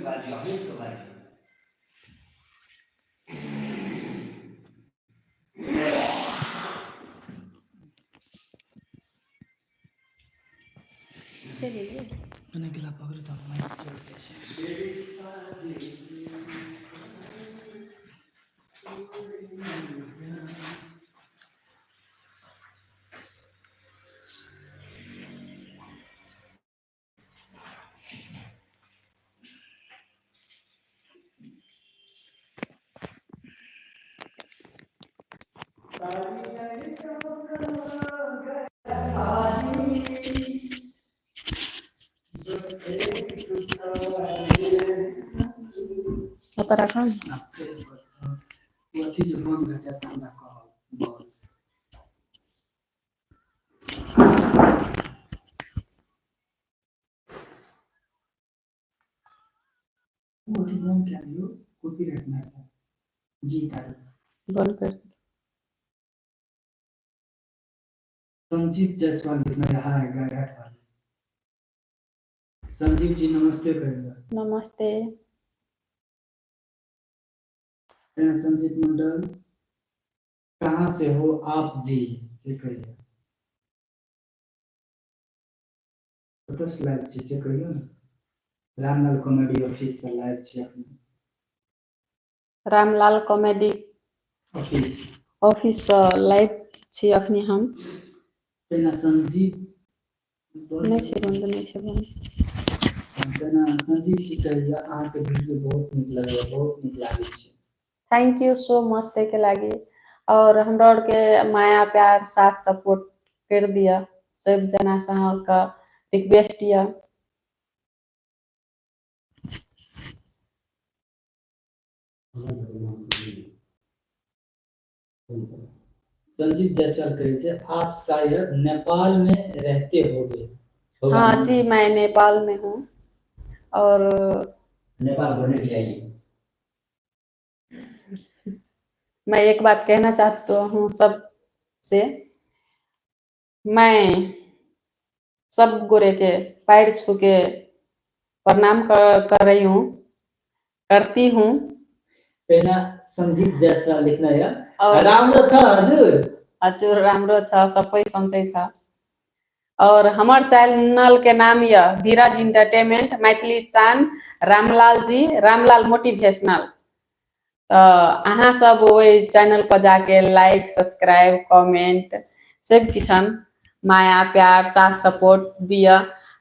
बाजी हमेशा बाजी चलिए मैंने गिला पकड़ तो मैं छोड़ते उत्तराखंड वो चीज बंद हो जाता है ना वो चीज बंद क्या है कॉपीराइट ना है जी तारीफ बंद कर संजीव जायसवाल लिखना रहा है घाट वाले संजीव जी नमस्ते करेगा नमस्ते संजीव मंडल कहाँ से हो आप जी से कहिए तो लाइव जी से कहिए ना रामलाल कॉमेडी ऑफिस से लाइव जी अपने Ramlal comedy office office live छी अखनी हम तेना संजीव नहीं छै बंद नहीं छै बंद तेना संजीव जी कहिए अहाँ के वीडियो बहुत नीक लगेगा बहुत नीक लागे छै थैंक यू सो मच देखे लागी और हमरा और के माया प्यार साथ सपोर्ट कर दिया सब जना से का रिक्वेस्ट दिया संजीव जायसवाल कहे छे आप शायद नेपाल में रहते होंगे हाँ जी मैं नेपाल में हूँ और नेपाल घूमने के लिए आई मैं एक बात कहना चाहती हूँ सब से मैं सब गोरे के पैर छू के प्रणाम कर रही हूँ करती हूँ तेना संजीव जायसवाल लिखना है और राम्रो छ हजुर हजुर राम्रो छ सबै सन्चै छ और हमार चैनल के नाम यह धीरज इंटरटेनमेंट मैथिली चान रामलाल जी रामलाल मोटिवेशनल अहाँ सब वही चैनल पर जाके लाइक सब्सक्राइब कमेंट सब किछन माया प्यार साथ सपोर्ट दिया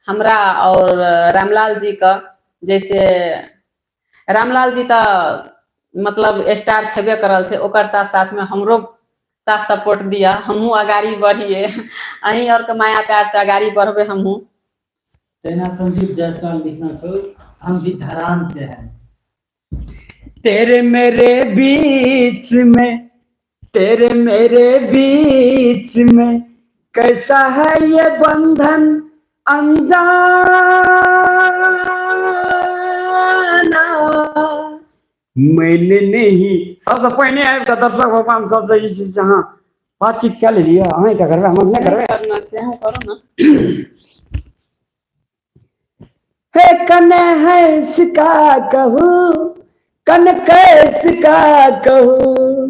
हमरा और रामलाल जी का जैसे रामलाल जी तो मतलब स्टार छेबे करल छे ओकर साथ साथ में हमरो साथ सपोर्ट दिया हमहू अगाड़ी बढ़िए अहीं और के माया प्यार से अगाड़ी बढ़बे हमहू तेना संजीव जायसवाल लिखना छो हम भी धरान से हैं तेरे मेरे बीच में तेरे मेरे बीच में कैसा है ये बंधन अनजाना मैंने नहीं सबसे पहले आए का दर्शक भगवान सबसे इस चीज हाँ बातचीत क्या ले लिया हमें क्या करवे हम नहीं करवे करना चाहिए करो ना है कन है इसका कहूँ कन कैस का कहूँ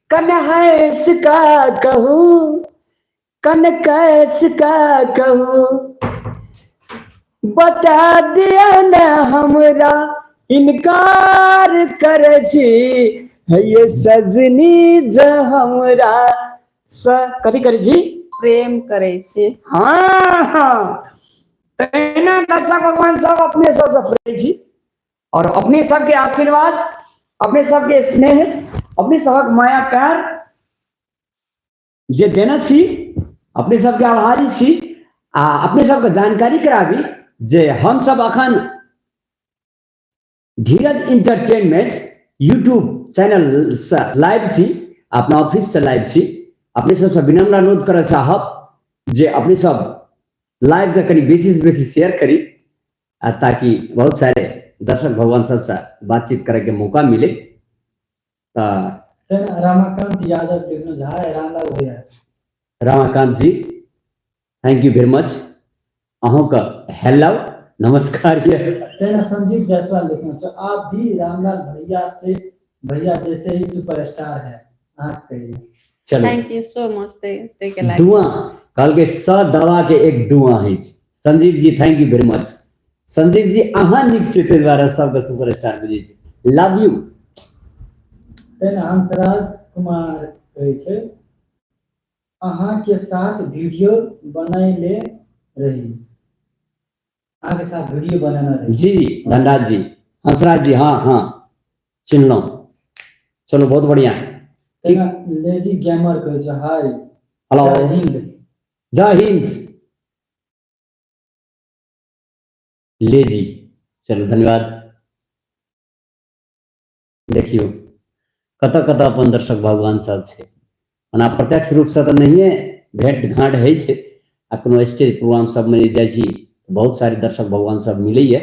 कन है इसका कहूँ कन कैस का कहूँ बता दिया ना हमरा इनकार करे छी है ये सजनी ज हमरा स कथी करे छी प्रेम करे छी हाँ हाँ तेना दर्शक भगवान सब अपने सबसे प्रेम छी और अपने सबके आशीर्वाद अपने सबके स्नेह अपने सबक माया प्यार जे देना छी अपने सबके आभारी छी आ अपने सबके जानकारी कराबी जे हम सब अखन धीरज इंटरटेनमेंट यूट्यूब चैनल से लाइव छी अपना ऑफिस से लाइव छी अपने सबसे विनम्र अनुरोध करय चाहब जे अपने सब लाइव के करीब बेसी से बेसी शेयर करी ताकि बहुत सारे दर्शक भगवान सबसे बातचीत करे के मौका मिले रामाकांत यादव लिखना झा रामलाल भैया रामाकांत जी थैंक यू वेरी मच अहों का हेलो नमस्कार ये तेना संजीव जायसवाल लिखना चाहिए आप भी रामलाल भैया जैसे ही सुपरस्टार है आप कहिए। चलो थैंक यू सो मच ते के लागि दुआ कल के स दवा के एक दुआ है Sanjeev ji thank you very much Sanjeev ji अहाँ निक छै ताहि दुआरे सबके सुपरस्टार बुझै छै लव यू तेना हंसराज कुमार कहै छै अहाँ के साथ वीडियो बनैले रही अहाँ के साथ वीडियो बनाना रही जी जी धनराज जी हंसराज जी हाँ हाँ चिन्ह लो चलो बहुत बढ़िया तेना लेजी गेमर कहै छै हाय हेलो जय हिंद जय हिंद ले जी चलो धन्यवाद देखियो कतऽ कतऽ अपन दर्शक भगवान सब छै ओना प्रत्यक्ष रूप से तऽ नहिए भेंट घाट होइ छै आ कोनो स्टेज प्रोग्राम सबमे जे जाइ छी बहुत सारे दर्शक भगवान सब मिलैए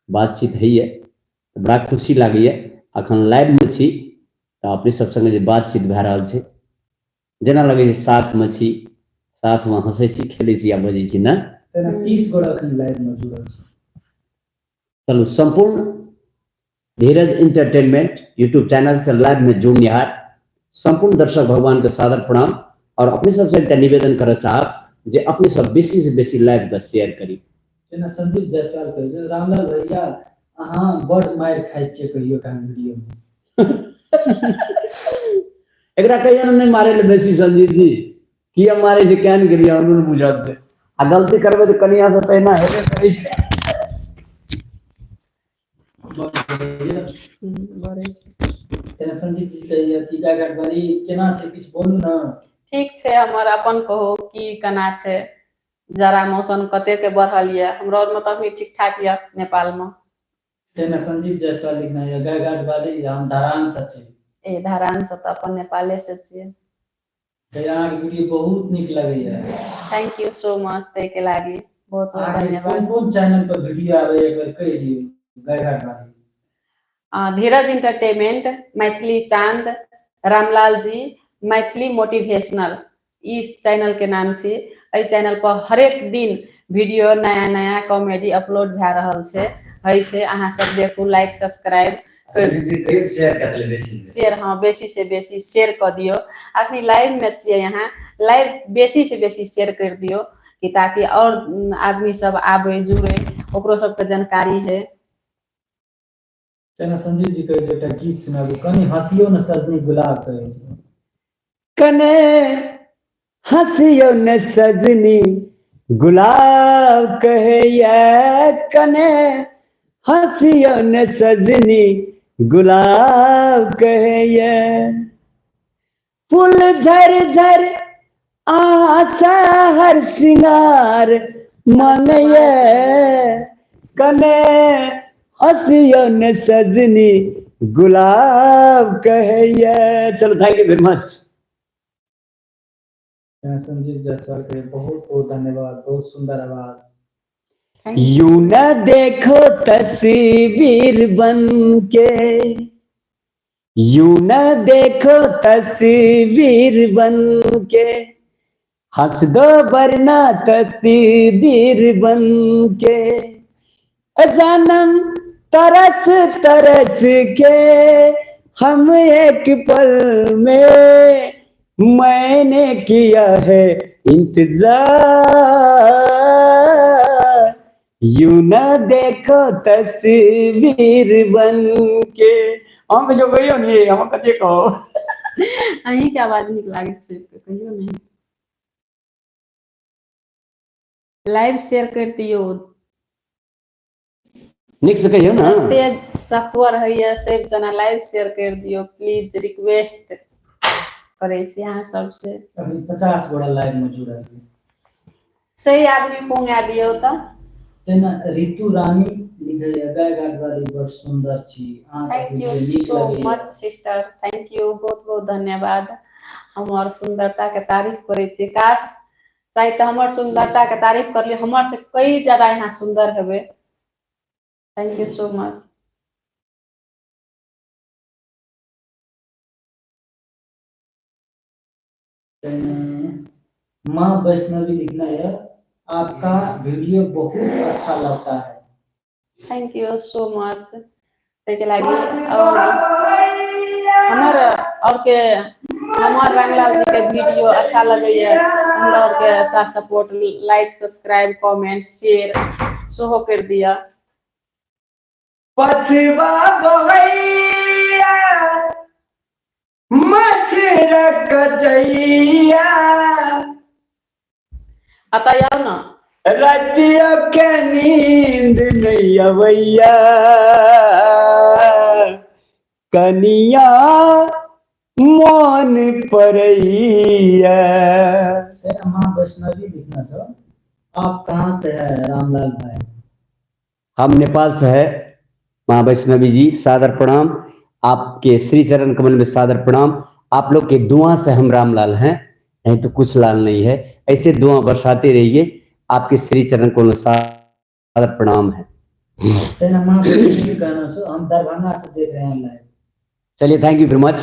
बातचीत होइए तऽ बड़ा खुशी लागैए अखन लाइवमे छी तऽ अपने सब संगे जे बातचीत भए रहल छै जेना लगै छै साथमे छी साथमे हंसै छी खेलै छी आ बजै छी ने तेना 30 गोरा अखन लाइव में जुड़ल छै चलो संपूर्ण धीरज इंटरटेनमेंट यूट्यूब चैनल से लाइव में जुड़निहार संपूर्ण दर्शक भगवान के सादर प्रणाम और अपने सबसे एकटा निवेदन करऽ चाहब जे अपने सब बेसी से बेसी लाइव के शेयर करी जेना संजीव जायसवाल कहै छै रामलाल भैया अहाँ बड़ मारि खाइ छियै कहियो काल वीडियो में एकरा कहियो नहीं मारे ले बेसी संजीव जी किया मारे छै केहन गेलियै हमरो नहीं बुझल छै आ गलती करबै तऽ कनिया से तहिना हेबे करै छै बड़े तेना संजीव जी कहैया कि गागाट बारी केना छै किछ बोलू ना ठीक छै हमर अपन कहू की केना छै जरा मौसम कते के बढ़ल ये हमरा और में तऽ अभी ठीक ठाक ये नेपाल में तेना संजीव जायसवाल लिखना है गागाट बारी हम धरान से छी ए धरान से तऽ अपन नेपाले से छियै ते अहाँ के वीडियो बहुत नीक लगैया थैंक यू सो मच ते के लागि बहुत बहुत अहाँ के धन्यवाद कोन चैनल पर वीडियो आवे एक बार कह दियौ गागाट बारी धीरज इंटरटेनमेंट मैथिली चांद रामलाल जी मैथिली मोटिवेशनल इस चैनल के नाम छै एहि चैनल पर हरेक दिन वीडियो नया नया कॉमेडी अपलोड भए रहल छै होइ छै अहाँ सब देखू लाइक सब्सक्राइब शेयर हाँ बेसी से बेसी शेयर कर दियो अखनी लाइव में छियै यहाँ लाइव बेसी से बेसी शेयर कर दियो कि ताकि और आदमी सब आबे जुड़े ओकरो सबके जानकारी है तेना संजीव जी कहै छै एकटा गीत सुनाबू कनी हंसियो न सजनी गुलाब कहै छै कने हंसियो न सजनी गुलाब कहैया कने हंसियो न सजनी गुलाब कहैया फूल झर झर आशा हर सिंगार मनैया कने हंसियो न सजनी गुलाब कहैया चलो थैंक यू वेरी मच तेना संजीव जायसवाल के बहुत बहुत धन्यवाद बहुत सुंदर आवाज यूं न देखो तस्वीर बन के यूं न देखो तस्वीर बन के हंस दो वरना तकदीर बन के जानम तरस तरस के हम एक पल में मैंने किया है इंतजार यूं न देखो तस्वीर बन के हम जो कहियो नहीं हम कते कहो अहीं के आवाज नीक लागे छै कहियो नहीं लाइव शेयर कर दियो निक से कहियो ना जते सफर है सब जना लाइव शेयर कर दियो प्लीज रिक्वेस्ट करे छी अहाँ सबसे अभी 50 गोरा लाइव में जुड़ल है सही आदमी पोंगा दियो त तेना ऋतु रानी लिखैया गागाट बारी बड़ सुंदर छी अहाँ के थैंक यू वीडियो नीक सो लगैया मच सिस्टर थैंक यू बहुत बहुत धन्यवाद हमर सुंदरता के तारीफ करे छी काश शायद हमर सुंदरता के तारीफ कर लिए हमर से कई ज्यादा यहाँ सुंदर हेबे थैंक यू सो मच माँ वैष्णवी लिखना है आपका वीडियो बहुत अच्छा लगता है थैंक यू सो मच ताके लागि और हमर और के हमर रामलाल जी के वीडियो अच्छा लगे हमरा और के साथ support like subscribe comment share सेहो कर दिया। पछवा बहैया मछरा कचैया आता यार ना रातिया के नींद नहीं अवैया कनिया मन परैया। माँ वैष्णवी लिखना चाहो, आप कहाँ से है रामलाल भाई? हम नेपाल से है। माँ वैष्णवी जी सादर प्रणाम, आपके श्री चरण कमल में सादर प्रणाम। आप लोग के दुआ से हम रामलाल हैं, नहीं तो कुछ लाल नहीं है। ऐसे दुआ बरसाते रहिए, आपके श्री चरण कमल में सादर प्रणाम है। माँ वैष्णवी कहना चाहो, हम दरभंगा से देख रहे हैं लाइव। चलिए thank you very much.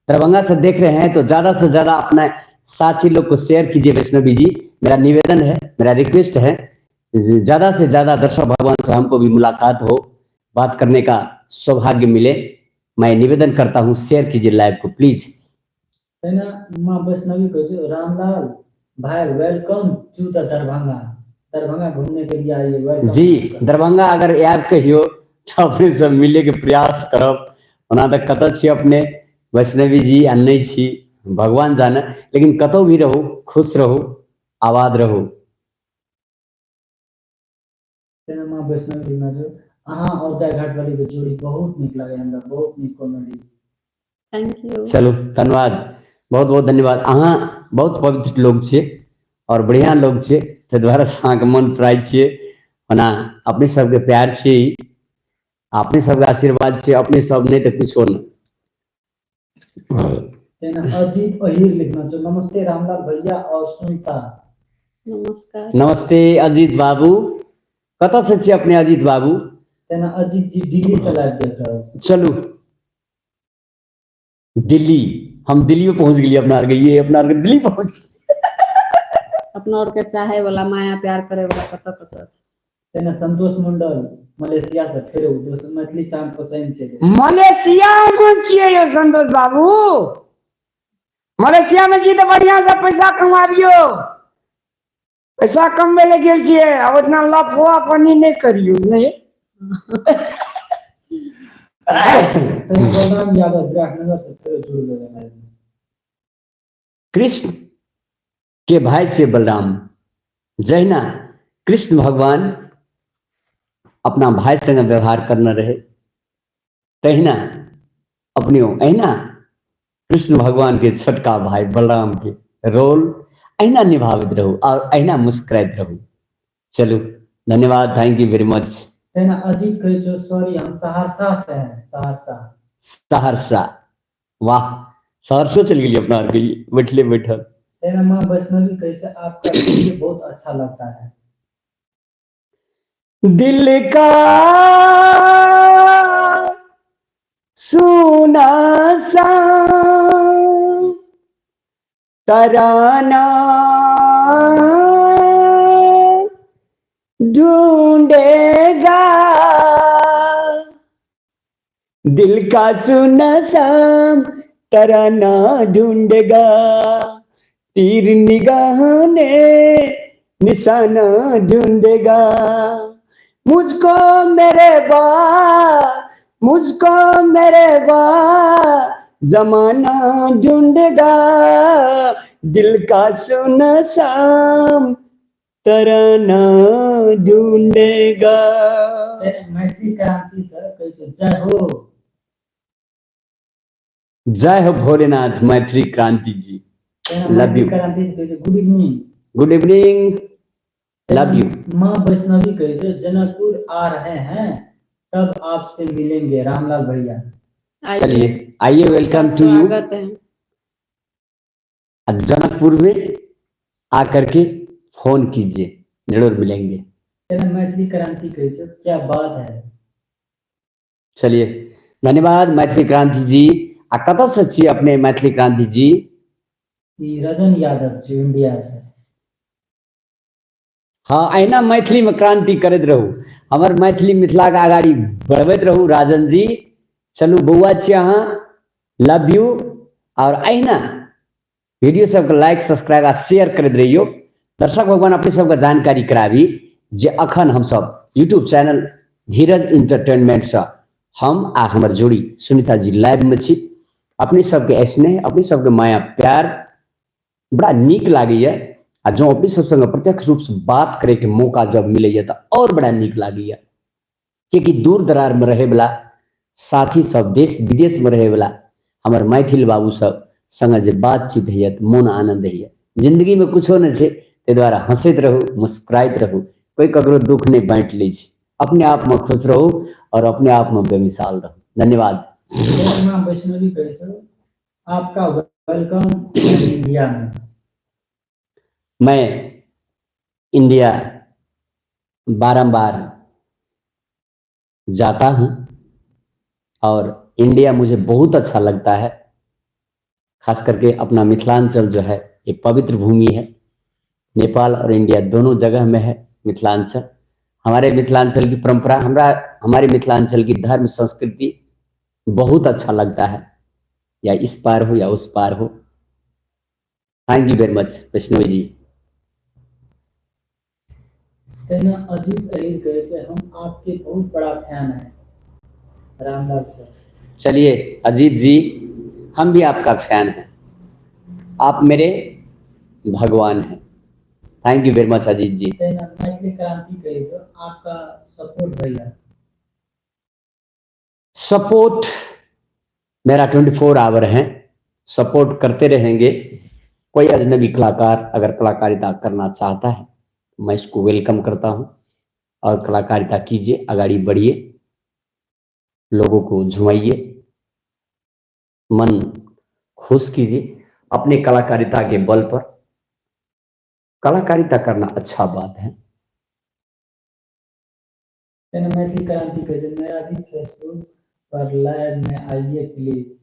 Darbhanga से देख रहे हैं तो ज्यादा से ज्यादा अपना साथी लोग को शेयर कीजिए। वैष्णवी जी मेरा निवेदन है, मेरा रिक्वेस्ट है, ज्यादा से ज्यादा दर्शक भगवान से हमको भी मुलाकात हो, बात करने का सौभाग्य मिले। मैं निवेदन करता हूँ शेयर कीजिए लाइव को प्लीज। माँ वैष्णवी को रामलाल भाई welcome to the Darbhanga, Darbhanga घूमने के लिए आइए। वेलकम जी दरभंगा अगर ऐप कहियो तो अपने सब मिले के प्रयास करब। ओना तक कतऽ छी अपने वैष्णवी जी आ नहीं छी भगवान जाने, लेकिन कतौ भी रहू खुश रहू आबाद रहू। माँ वैष्णवी में जो अहाँ और उदय घाट वाली के जोड़ी बहुत निक लगे हमरा, बहुत निक कॉमेडी। थैंक यू चलो धन्यवाद, बहुत बहुत धन्यवाद। अहाँ बहुत पवित्र लोग छे और बढ़िया लोग छे, ताहि दुआरे से अहाँके मन प्राय छे। ओना अपने सबके प्यार छे, अपने सबके आशीर्वाद छे, अपने सब नहीं तो कुछ न। अजीत अहिर लिखना जो नमस्ते रामलाल भैया और सुनीता। नमस्कार नमस्ते अजीत बाबू, कतऽ से छी अपने अजीत बाबू? अजीत जी दिल्ली से लाइव देख रहे हो। चलू दिल्ली, हम दिल्ली पहुंच गए अपना आर के, ये अपना आर के दिल्ली पहुंच गए। अपना और के चाहे वाला माया प्यार करे वाला कत कत संतोष मंडल मलेशिया से फिर मैथिली चांद पसंद छे। मलेशिया में छिए यो संतोष बाबू, मलेशिया में जी तो बढ़िया से पैसा कमाबियो, पैसा कमबे ले गेल छिए, अब उतना लफुआ पानी नहीं करियो नहीं। बलराम यादव विराटनगर से फिर जुड़ गए। कृष्ण के भाई छे बलराम, जहिना कृष्ण भगवान अपना भाई से व्यवहार करना रहे, तहिना अपने अहिना कृष्ण भगवान के छोटका भाई बलराम के रोल अहिना निभावित रहू और अहिना मुस्कुराइत रहू। चलो धन्यवाद, thank you very much. Ajit कहे जो सॉरी हम सहरसा से हैं, सहरसा। सहरसा, वाह सहरसो चल गई अपना आर के बैठले बैठल। माँ वैष्णवी कहे से आपका वीडियो बहुत अच्छा लगता है। दिल का सुना सा तराना ढूंढेगा, दिल का सुना सा तराना ढूंढेगा, तीर निगाह ने निशाना ढूंढेगा, मुझको मेरे बा, मुझको मेरे बा जमाना ढूंढेगा, दिल का सुना शाम तराना ढूंढेगा। मैथिली क्रांति सर कहे जय हो। जय हो भोलेनाथ मैथिली क्रांति जी, लव यू। क्रांति से कहे good evening. Good evening, love you. माँ वैष्णवी कहे जनकपुर आ रहे हैं तब आपसे मिलेंगे रामलाल भैया। चलिए आइए, वेलकम टू यू। स्वागत है। जनकपुर में आकर के फोन कीजिए, जरूर मिलेंगे। मैथिली क्रांति कहे क्या बात है। चलिए धन्यवाद मैथिली क्रांति जी। आ कत से छी अपने मैथिली क्रांति जी? रजन यादव जी इंडिया से। हाँ अहिना मैथिली में क्रांति करैत रहू, हमर मैथिली मिथिला के आगाड़ी बढ़बैत रहू। राजन जी चलू बौआ छी अहाँ, लव यू। और अहिना वीडियो सबके लाइक सब्सक्राइब आ शेयर करैत रहियो। दर्शक भगवान अपने सबके जानकारी कराबी जे अखन हम सब यूट्यूब चैनल धीरज इंटरटेनमेंट से हम आ हमर जोड़ी सुनीता जी लाइव में छी। अपने सबके स्नेह, अपने सबके माया प्यार बड़ा नीक लागैया। आ जो अपने सब संग प्रत्यक्ष रूप से बात करे के मौका जब मिलैया तो और बड़ा नीक लागैया, क्योंकि दूर दरार में रहे वाला साथी सब, देश विदेश में रहे वाला हमर मैथिल बाबू सब संग जे बातचीत होइए तो मन आनंद होइए। जिंदगी में कुछो नहीं छे, ते द्वारा हंसैत रहू, मुस्कुराइत रहू, कोई ककरो दुख नहीं बांट लै छै। अपने आप में खुश रहू और अपने आप में बेमिसाल रहू। धन्यवाद। मेरा नाम वैष्णवी करेसर, आपका वेलकम इंडिया में। मैं इंडिया बारंबार जाता हूं और इंडिया मुझे बहुत अच्छा लगता है। खास करके अपना मिथिलांचल जो है ये पवित्र भूमि है। नेपाल और इंडिया दोनों जगह में है मिथिलांचल। हमारे मिथिलांचल की परंपरा, हमारे मिथिलांचल की धर्म संस्कृति बहुत अच्छा लगता है, या इस पार हो या उस पार हो। Thank you very much Vaishnavi ji. तेना अजीत अहिर कहे से हम आपके बहुत बड़ा फैन हैं रामलाल सर। चलिए अजीत जी, हम भी आपका फैन हैं, आप मेरे भगवान हैं। Thank you very much Ajit ji. तेना मैथिली क्रांति कहे से आपका सपोर्ट भैया। सपोर्ट मेरा 24 आवर है, सपोर्ट करते रहेंगे। कोई अजनबी कलाकार अगर कलाकारिता करना चाहता है मैं इसको वेलकम करता हूं, और कलाकारिता कीजिए, आगाड़ी बढ़िए, लोगों को झुमाइए, मन खुश कीजिए। अपने कलाकारिता के बल पर कलाकारिता करना अच्छा बात है। तेना मैथिली क्रांति कहे से मेरा भी फेसबुक पर लाइव में आइए प्लीज।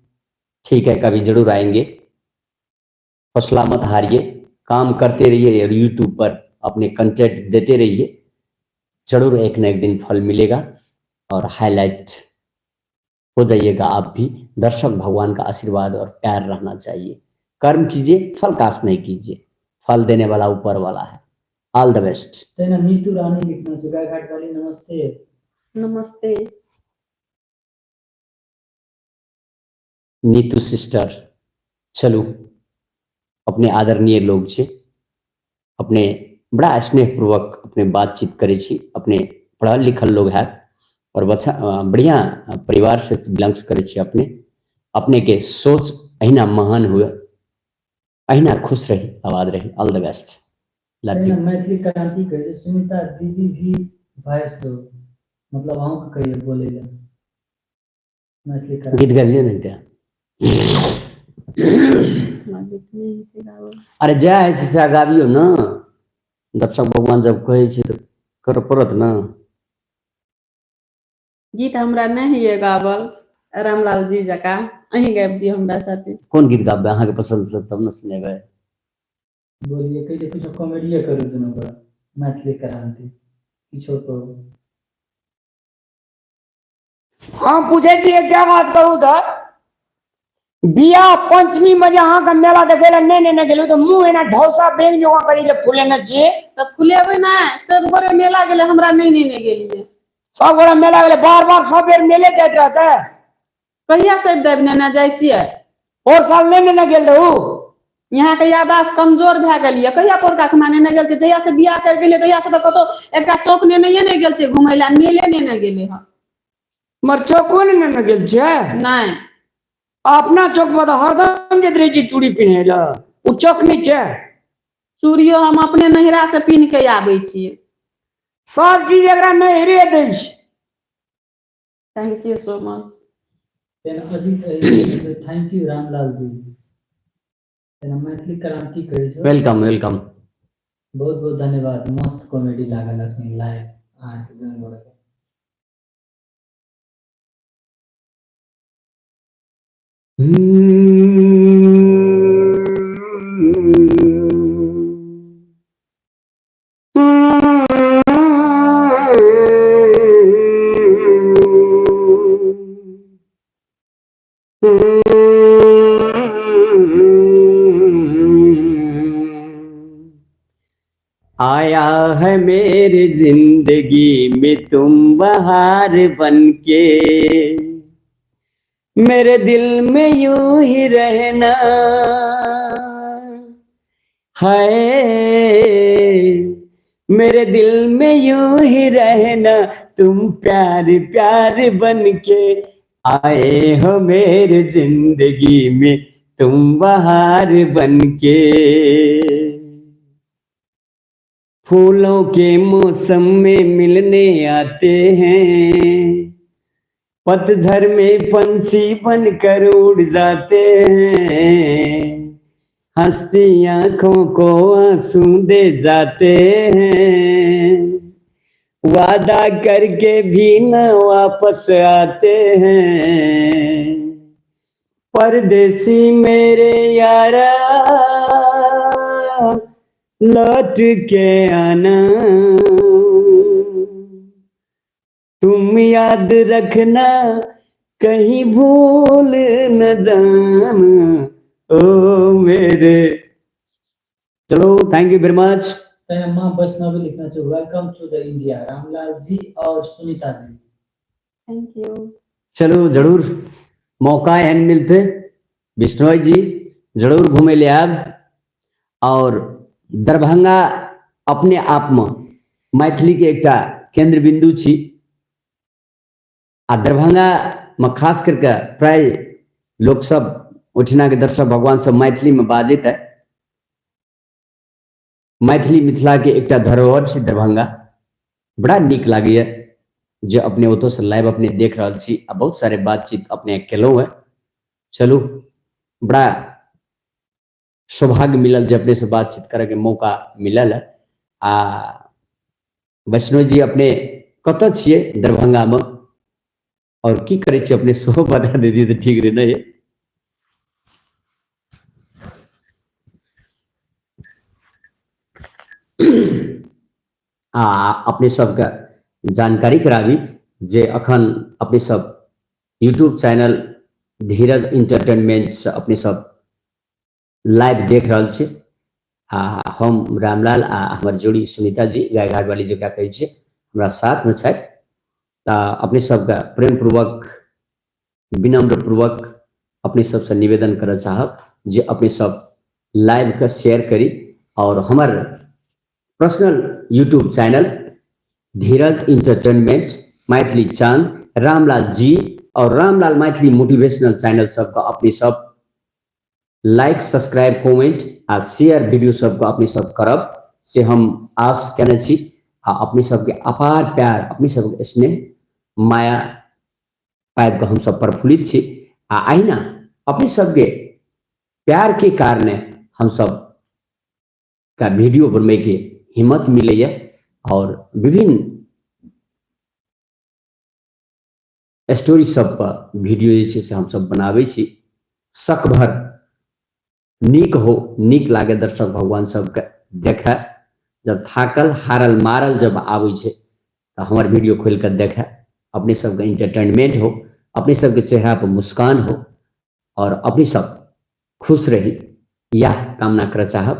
ठीक है, कभी जरूर आएंगे। हौसला मत हारिए, काम करते रहिए और यूट्यूब पर अपने कंटेंट देते रहिए, जरूर एक न एक दिन फल मिलेगा और हाईलाइट हो जाइएगा आप भी। दर्शक भगवान का आशीर्वाद और प्यार रहना चाहिए। कर्म कीजिए, फल का आस नहीं कीजिए, फल देने वाला ऊपर वाला है। All the best. तेना नीतू रानी लिखना से गायघाट वाली नमस्ते। नमस्ते। नीतू सिस्टर, चलू अपने आदरणीय लोग छे, अपने बड़ा स्नेहपूर्वक अपने बातचीत करे छी, अपने पढ़ल लिखल लोग है और बढ़िया परिवार से बिलोंग्स करे छी। अपने के सोच अहिना महान हुए, अहिना खुश रही, आबाद रही। ऑल द बेस्ट, लव तेना यू। मैथिली क्रांति कहे से सुनीता दीदी भी वॉइस दो, मतलब हम कहिए बोले ले मैथिली क्रांति। गीत गाइए ना क्या? अरे जय से गाबियो ना, दर्शक भगवान जब कहे छी तो कर पड़त ना। गीत हमरा नहीं है गावल, रामलाल जी जका अहीं गाबि दियो हमरा साथे। कौन गीत गाबे अहाँ के पसंद से तब न सुनेबे। बोलिए कहिए कुछ कॉमेडी करू दोनों बड़ा मैथिली क्रांति किछो तो। हम पूछे छी क्या बात कहू तो, बिया पंचमी में जे अहाँ के मेला देखे ला नहीं गेलू तो मुंह एना ढौसा बेंग जका करी ले फूले न छी। त फुलेबै ना, सब गोरे मेला गेले हमरा नहीं नेने गेलिए। सब गोरा मेला गेले, बार-बार सब बेर मेले जाइत रहते। कहिया से देव नेने जाय छियै? और साल नहीं नेने गेल रहू। यहाँ के यादाश्त कमजोर भए गेल ये। कहिया पोरका खमा नेने गेल छै? जहिया से बियाह कर गेलिए तहिया से त कतो एकटा चौक नेने नहीं गेल छै घुमै ला, मेले नेने गेले ह। मर चौको नहीं नेने गेल छै? नहीं। अपना चौक पर तो हरदम जैत रही छी चूड़ी पिन्हे ला, उ चौक नहीं छै? चूड़ियो हम अपने नहिरा से पिन्ह के आबै छियै। सब चीज एकरा नहिरे दै छी। Thank you so much. तेना अजीत अहिर से थैंक यू रामलाल जी। तेना मैथिली क्रांति कहे छो वेलकम वेलकम। बहुत बहुत धन्यवाद, मस्त कॉमेडी लागल अपनी लाइव 8 दिन गोरे। आया है मेरी जिंदगी में तुम बहार बनके, मेरे दिल में यूं ही रहना है, मेरे दिल में यूं ही रहना, तुम प्यार प्यार बनके आए हो मेरे जिंदगी में तुम बहार बनके। फूलों के मौसम में मिलने आते हैं, पतझड़ में पंछी बनकर उड़ जाते हैं, हंसती आंखों को आंसू दे जाते हैं, वादा करके भी न वापस आते हैं, परदेसी मेरे यारा लौट के आना, तुम याद रखना कहीं भूल न जाना ओ मेरे। चलो, थैंक यू वेरी मच। तो माँ वैष्णवी लिखना चाहिए welcome to the India, Ramlal ji और सुनीता जी। Thank you. चलो जरूर मौका एहन मिलते बिश्नोई जी जरूर घूमे ले आब। और दरभंगा अपने आप में मैथिली के एकटा केंद्र बिंदु छी, आ दरभंगा में खास करके प्राय लोग सब ओहिठिना के दर्शक भगवान सब मैथिली में बाजैत है। मैथिली मिथिला के एकटा धरोहर छै दरभंगा, बड़ा नीक लागैए जे अपने ओतौ से लाइव अपने देख रहल छी आ बहुत सारे बातचीत अपने केलहुँ है। चलू बड़ा सौभाग्य मिलल जे अपने से बातचीत करे के मौका मिलल है। आ वैष्णव जी अपने कतऽ छियै दरभंगा में और की करे छियै अपने सेहो बता देतियै तऽ ठीक रहे नहीं। अपने सबके जानकारी कराबी जे अखन अपने सब यूट्यूब चैनल धीरज इंटरटेनमेंट से अपने सब लाइव देख रहल छी। हम रामलाल आ हमर जोड़ी सुनीता जी गायघाट वाली जकरा कहै छियै हमरा साथ में छथि। अपने सबके प्रेम पूर्वक विनम्र पूर्वक अपने सबसे निवेदन करऽ चाहब जे अपने सब लाइव के शेयर करी और हमर पर्सनल यूट्यूब चैनल धीरज इंटरटेनमेंट मैथिली चांद रामलाल जी और रामलाल मैथिली मोटिवेशनल चैनल सबके अपने सब लाइक सब्सक्राइब कमेंट आ शेयर वीडियो सबके अपने सब करब से हम आश केने छी। अपने सबके अपार प्यार अपने सबके स्नेह माया पाबि कऽ हम सब प्रफुल्लित छी। अहिना अपने सबके प्यार के कारणे हम सब का वीडियो बनबै के हिम्मत मिलैया और विभिन्न स्टोरी सब पर वीडियो जे छै से हम सब बनाबै छी। शक भर नीक हो नीक लागे दर्शक भगवान सबके देखे, जब थाकल हारल मारल जब आबै छै तो हमार वीडियो खोल कर देखे, अपने सबके इंटरटेनमेंट हो, अपने सबके चेहरा पर मुस्कान हो और अपने सब खुश रही यह कामना कर चाहब।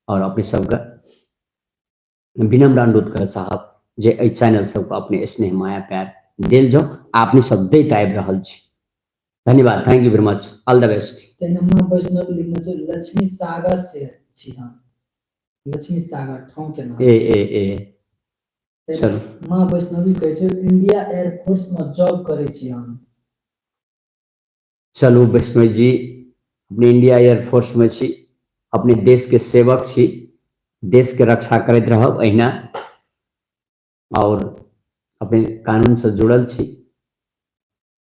और अपने सबके विनम्र अनुरोध कर चाहब जे एहि चैनल सबके अपने स्नेह माया प्यार देल जाओ, अपने सब दैत आबि रहल छी। धन्यवाद, thank you very much, all the best. माँ वैष्णवी लिखना चाहिए लक्ष्मी सागर से छी हम, लक्ष्मी सागर ठाव के नाम ए चलो माँ वैष्णवी कहै छै इंडिया एयरफोर्स में जॉब करे छी हम। चलू वैष्णव जी अपने इंडिया एयरफोर्स में छी, अपने देश के सेवक छी, देश के रक्षा करैत रहब अहिना और अपने कानून से जुड़ल छी,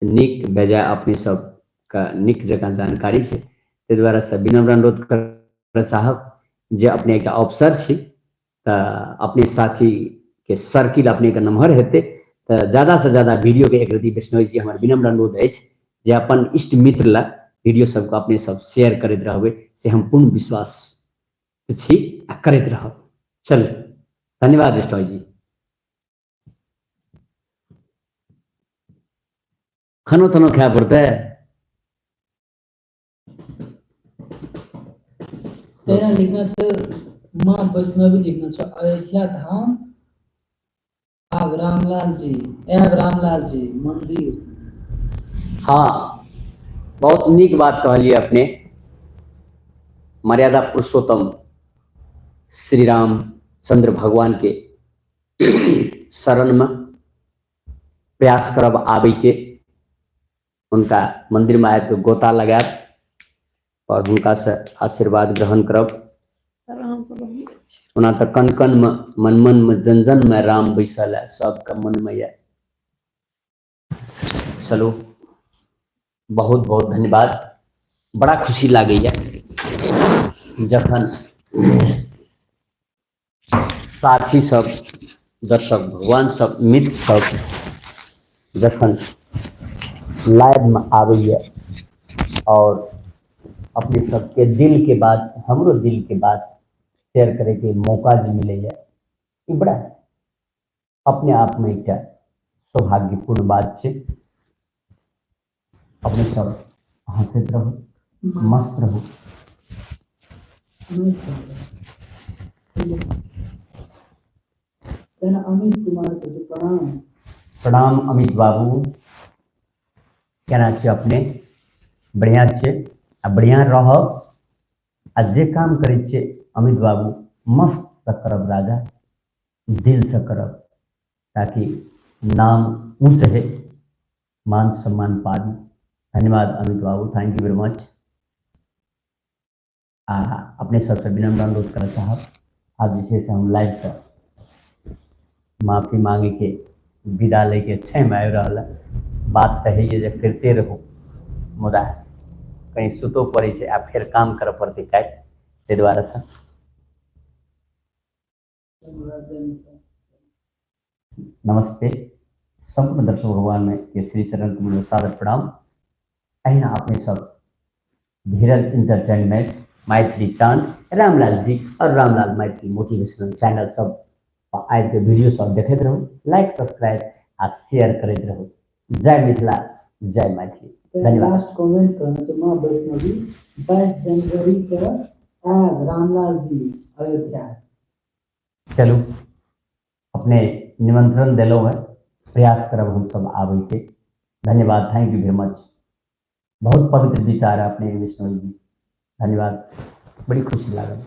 नीक बेजाय अपने सब का नीक जकाँ जानकारी छै, ताहि दुआरे से विनम्र अनुरोध कर चाहब जे अपने एक अफसर छी तऽ अपने साथी के सर्किल अपने के नमहर हेतै तऽ ज्यादा से ज्यादा वीडियो के एक रति वैष्णव जी हमर विनम्र अनुरोध अछि जे अपन इष्ट मित्र ला वीडियो सबके अपने सब शेयर करैत रहबै से हम पूर्ण विश्वास छी आ करैत रहब। चलू धन्यवाद वैष्णव जी। खानो तानो खाय पड़तै। तेना लिखना छे माँ वैष्णवी लिखना छे अयोध्या धाम आब रामलाल जी मंदिर। हाँ, बहुत नीक बात कहलिए अपने। मर्यादा पुरुषोत्तम श्री राम चंद्र भगवान के शरण में प्रयास करब आबे के, उनका मंदिर में आबि के गोता लगायब और हुनका से आशीर्वाद ग्रहण करब। ओना तो कन कन में मन मन में जन जन में राम बैसल है, सबके मन में है। चलो, बहुत बहुत धन्यवाद। बड़ा खुशी लागे जखन साथी सब, दर्शक भगवान सब, मित्र सब जखन लाइव में आबैया और अपने सबके दिल के बात, हमरो दिल के बात शेयर करे के मौका जो मिले, ये बड़ा अपने आप में एक सौभाग्यपूर्ण बात है। अपने सब हंसते रहो, मस्त रहो। अमित कुमार को प्रणाम। प्रणाम अमित बाबू, कहना चाहिए अपने बढ़िया छे आ बढ़िया रहब आ जे काम करे छे अमित बाबू मस्त से करब राजा, दिल से करब, ताकि नाम ऊंच है, मान सम्मान पाबी। धन्यवाद अमित बाबू, थैंक यू वेरी मच। अपने सबसे विनम्र अनुरोध कर चाहब, आज विशेष हम लाइव से माफी मांगे के विदा लेके टाइम आबि रहा है। बात तो है जे करते रहो, मुदा कहीं सुतो पड़े छे आ फिर काम करे पड़ते काज, ते द्वारा से नमस्ते संपूर्ण दर्शक भगवान में ये श्री चरण कमल में सादर प्रणाम। अहिना अपने सब धीरज एंटरटेनमेंट, मैथिली चांद, रामलाल जी और रामलाल मैथिली मोटिवेशनल चैनल सब आबि के वीडियो सब देखते रहो, लाइक सब्सक्राइब आ शेयर करते रहो। जय मिथिला, जय मैथिली। धन्यवाद। लास्ट कमेंट करना तो माँ वैष्णवी 22 जनवरी के आब रामलाल जी अयोध्या। चलो, अपने निमंत्रण दिलो है, प्रयास करब हम सब आबे के। धन्यवाद, थैंक यू वेरी मच। बहुत पवित्र विचार है अपने वैष्णवी जी, धन्यवाद, बड़ी खुशी लागल।